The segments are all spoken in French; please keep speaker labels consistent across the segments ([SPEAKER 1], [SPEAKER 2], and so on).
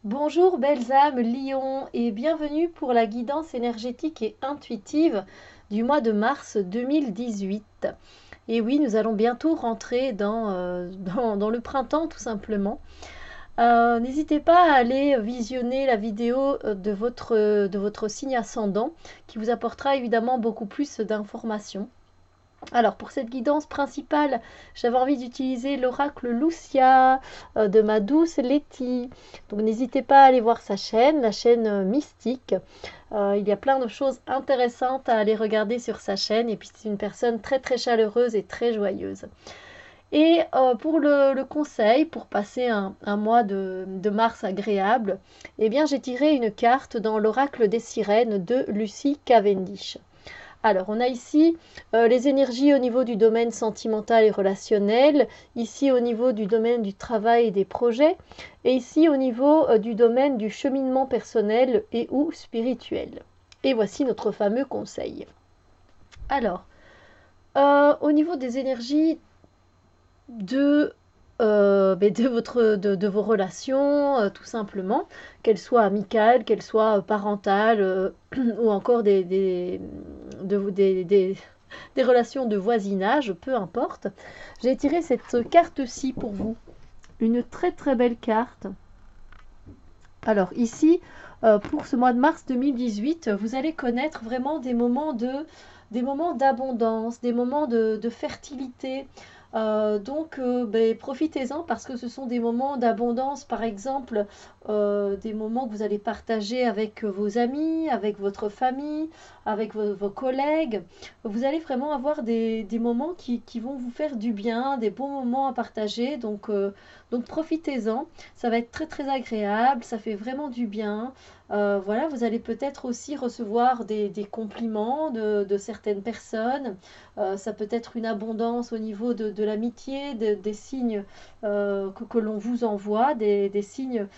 [SPEAKER 1] Bonjour belles âmes Lion et bienvenue pour la guidance énergétique et intuitive du mois de mars 2018. Et oui, nous allons bientôt rentrer dans le printemps tout simplement. N'hésitez pas à aller visionner la vidéo de votre signe ascendant qui vous apportera évidemment beaucoup plus d'informations. Alors pour cette guidance principale, j'avais envie d'utiliser l'oracle Lucia de ma douce Letty. Donc n'hésitez pas à aller voir sa chaîne, la chaîne Mystique. Il y a plein de choses intéressantes à aller regarder sur sa chaîne. Et puis c'est une personne très très chaleureuse et très joyeuse. Et pour le conseil, pour passer un mois de mars agréable, eh bien j'ai tiré une carte dans l'oracle des sirènes de Lucie Cavendish. Alors, on a ici les énergies au niveau du domaine sentimental et relationnel, ici au niveau du domaine du travail et des projets, et ici au niveau du domaine du cheminement personnel et ou spirituel. Et voici notre fameux conseil. Alors, au niveau des énergies de, de vos relations, tout simplement, qu'elles soient amicales, qu'elles soient parentales, ou encore des relations de voisinage, peu importe. J'ai tiré cette carte-ci pour vous. Une très très belle carte. Alors ici, pour ce mois de mars 2018, vous allez connaître vraiment des moments d'abondance, des moments de fertilité. Profitez-en parce que ce sont des moments d'abondance, par exemple, des moments que vous allez partager avec vos amis, avec votre famille, avec vos collègues. Vous allez vraiment avoir des moments qui vont vous faire du bien, des bons moments à partager. Donc profitez-en. Ça va être très très agréable, ça fait vraiment du bien. Voilà, vous allez peut-être aussi recevoir des compliments de certaines personnes. Ça peut être une abondance au niveau de l'amitié, des signes que l'on vous envoie, des signes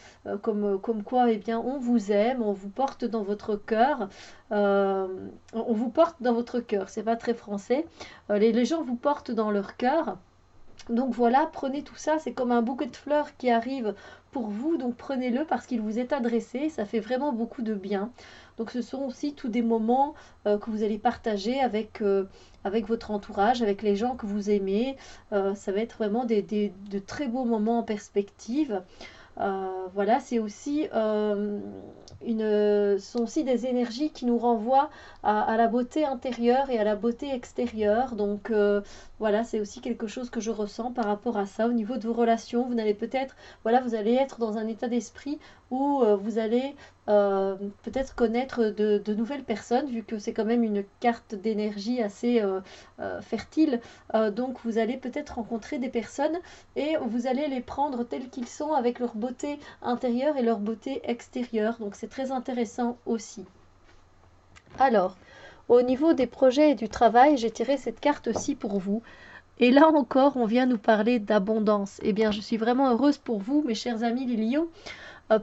[SPEAKER 1] comme quoi eh bien, on vous aime, on vous porte dans votre cœur. Euh, on vous porte dans votre cœur, c'est pas très français. Les gens vous portent dans leur cœur. Donc voilà, prenez tout ça, c'est comme un bouquet de fleurs qui arrive pour vous, donc prenez-le parce qu'il vous est adressé, ça fait vraiment beaucoup de bien. Donc ce sont aussi tous des moments que vous allez partager avec votre entourage, avec les gens que vous aimez. Ça va être vraiment de très beaux moments en perspective. Voilà, c'est aussi sont aussi des énergies qui nous renvoient à la beauté intérieure et à la beauté extérieure. Donc voilà, c'est aussi quelque chose que je ressens par rapport à ça. Au niveau de vos relations, vous allez peut-être, voilà, vous allez être dans un état d'esprit où vous allez peut-être connaître de nouvelles personnes, vu que c'est quand même une carte d'énergie assez fertile. Donc vous allez peut-être rencontrer des personnes et vous allez les prendre tels qu'ils sont avec leur beauté intérieure et leur beauté extérieure. Donc c'est très intéressant aussi. Alors, au niveau des projets et du travail, j'ai tiré cette carte-ci pour vous. Et là encore, on vient nous parler d'abondance. Eh bien, je suis vraiment heureuse pour vous, mes chers amis les lions,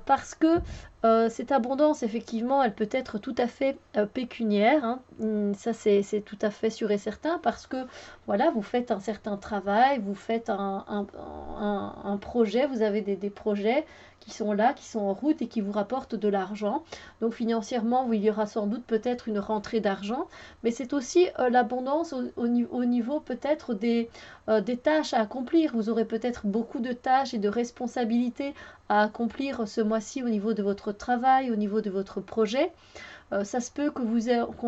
[SPEAKER 1] parce que cette abondance, effectivement, elle peut être tout à fait pécuniaire, hein. Ça, c'est tout à fait sûr et certain, parce que voilà, vous faites un certain travail, vous faites un projet, vous avez des projets qui sont là, qui sont en route et qui vous rapportent de l'argent. Donc financièrement, il y aura sans doute peut-être une rentrée d'argent, mais c'est aussi l'abondance au niveau peut-être des tâches à accomplir. Vous aurez peut-être beaucoup de tâches et de responsabilités à accomplir ce mois-ci au niveau de votre travail, au niveau de votre projet. Ça se peut qu'on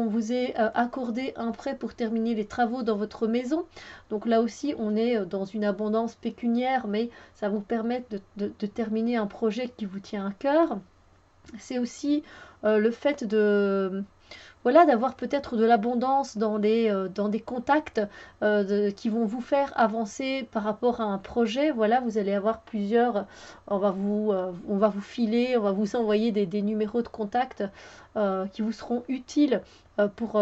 [SPEAKER 1] vous ait accordé un prêt pour terminer les travaux dans votre maison. Donc là aussi, on est dans une abondance pécuniaire, mais ça vous permet de terminer un projet qui vous tient à cœur. C'est aussi le fait voilà, d'avoir peut-être de l'abondance dans des contacts qui vont vous faire avancer par rapport à un projet. Voilà, vous allez avoir plusieurs, on va vous filer, on va vous envoyer des numéros de contact qui vous seront utiles pour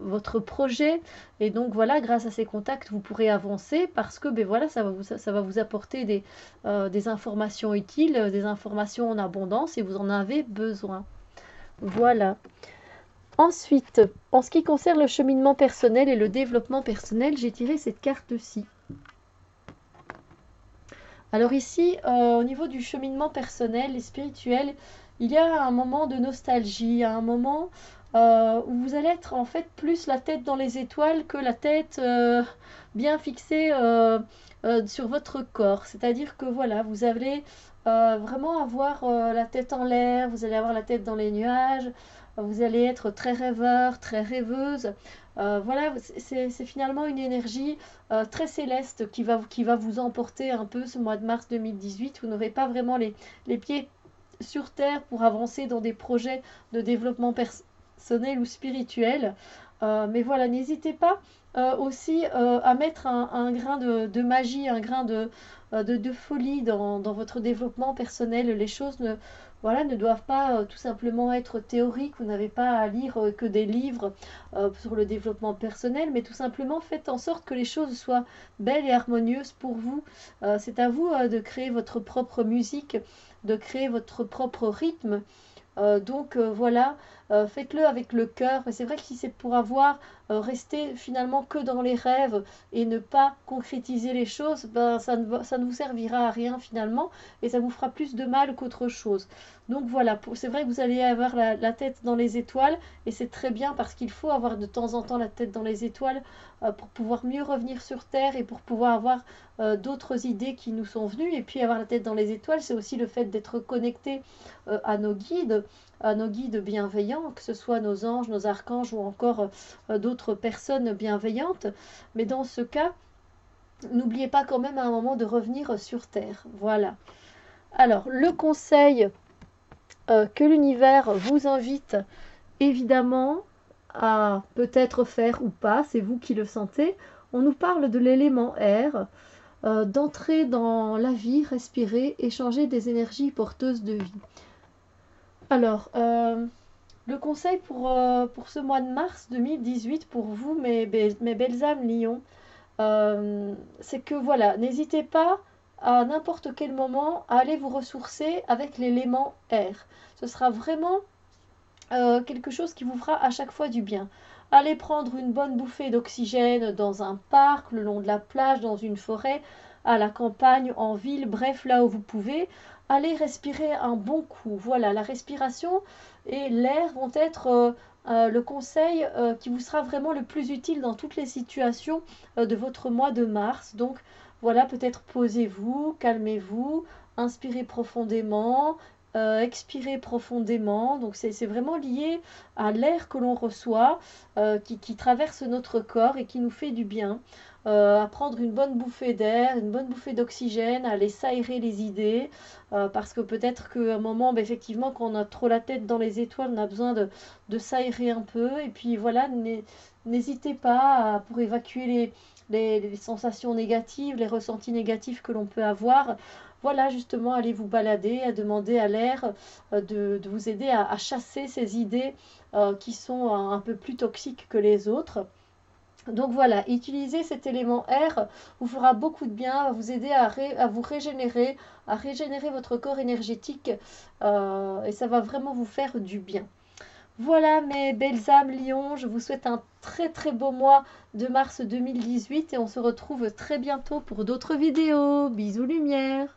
[SPEAKER 1] votre projet. Et donc voilà, grâce à ces contacts, vous pourrez avancer parce que ben voilà, ça va vous apporter des informations utiles, des informations en abondance et vous en avez besoin. Voilà. Ensuite, en ce qui concerne le cheminement personnel et le développement personnel, j'ai tiré cette carte-ci. Alors ici, au niveau du cheminement personnel et spirituel, il y a un moment de nostalgie, un moment où vous allez être en fait plus la tête dans les étoiles que la tête bien fixée sur votre corps. C'est-à-dire que voilà, vous allez vraiment avoir la tête en l'air, vous allez avoir la tête dans les nuages, vous allez être très rêveur, très rêveuse. Voilà, c'est finalement une énergie très céleste qui va vous emporter un peu ce mois de mars 2018. Vous n'aurez pas vraiment les pieds sur terre pour avancer dans des projets de développement personnel ou spirituel. Mais voilà, n'hésitez pas aussi à mettre un grain de magie, un grain de folie dans votre développement personnel. Les choses voilà, ne doivent pas tout simplement être théoriques. Vous n'avez pas à lire que des livres sur le développement personnel, mais tout simplement faites en sorte que les choses soient belles et harmonieuses pour vous. C'est à vous de créer votre propre musique, de créer votre propre rythme. Donc voilà, faites-le avec le cœur. Mais c'est vrai que si c'est pour avoir resté finalement que dans les rêves et ne pas concrétiser les choses, ben, ça ne vous servira à rien finalement et ça vous fera plus de mal qu'autre chose. Donc voilà, c'est vrai que vous allez avoir la tête dans les étoiles et c'est très bien parce qu'il faut avoir de temps en temps la tête dans les étoiles pour pouvoir mieux revenir sur Terre et pour pouvoir avoir d'autres idées qui nous sont venues. Et puis avoir la tête dans les étoiles, c'est aussi le fait d'être connecté à nos guides bienveillants, que ce soit nos anges, nos archanges ou encore d'autres personnes bienveillantes. Mais dans ce cas, n'oubliez pas quand même à un moment de revenir sur Terre. Voilà. Alors, le conseil que l'univers vous invite évidemment à peut-être faire ou pas, c'est vous qui le sentez. On nous parle de l'élément air, d'entrer dans la vie, respirer, échanger des énergies porteuses de vie. Alors, le conseil pour ce mois de mars 2018 pour vous, mes belles âmes lions, c'est que voilà, n'hésitez pas à n'importe quel moment à aller vous ressourcer avec l'élément air. Ce sera vraiment quelque chose qui vous fera à chaque fois du bien. Allez prendre une bonne bouffée d'oxygène dans un parc, le long de la plage, dans une forêt, à la campagne, en ville, bref, là où vous pouvez. Allez respirer un bon coup. Voilà, la respiration et l'air vont être le conseil qui vous sera vraiment le plus utile dans toutes les situations de votre mois de mars. Donc voilà, peut-être posez-vous, calmez-vous, inspirez profondément, expirez profondément. Donc c'est vraiment lié à l'air que l'on reçoit, qui traverse notre corps et qui nous fait du bien. À prendre une bonne bouffée d'air, une bonne bouffée d'oxygène, à aller s'aérer les idées, parce que peut-être qu'à un moment, bah, effectivement, quand on a trop la tête dans les étoiles, on a besoin de s'aérer un peu. Et puis voilà, n'hésitez pas pour évacuer les sensations négatives, les ressentis négatifs que l'on peut avoir. Voilà, justement, allez vous balader, à demander à l'air de vous aider à chasser ces idées qui sont un peu plus toxiques que les autres. Donc voilà, utiliser cet élément air vous fera beaucoup de bien, va vous aider à vous régénérer, à régénérer votre corps énergétique et ça va vraiment vous faire du bien. Voilà mes belles âmes lions, je vous souhaite un très très beau mois de mars 2018 et on se retrouve très bientôt pour d'autres vidéos. Bisous lumière.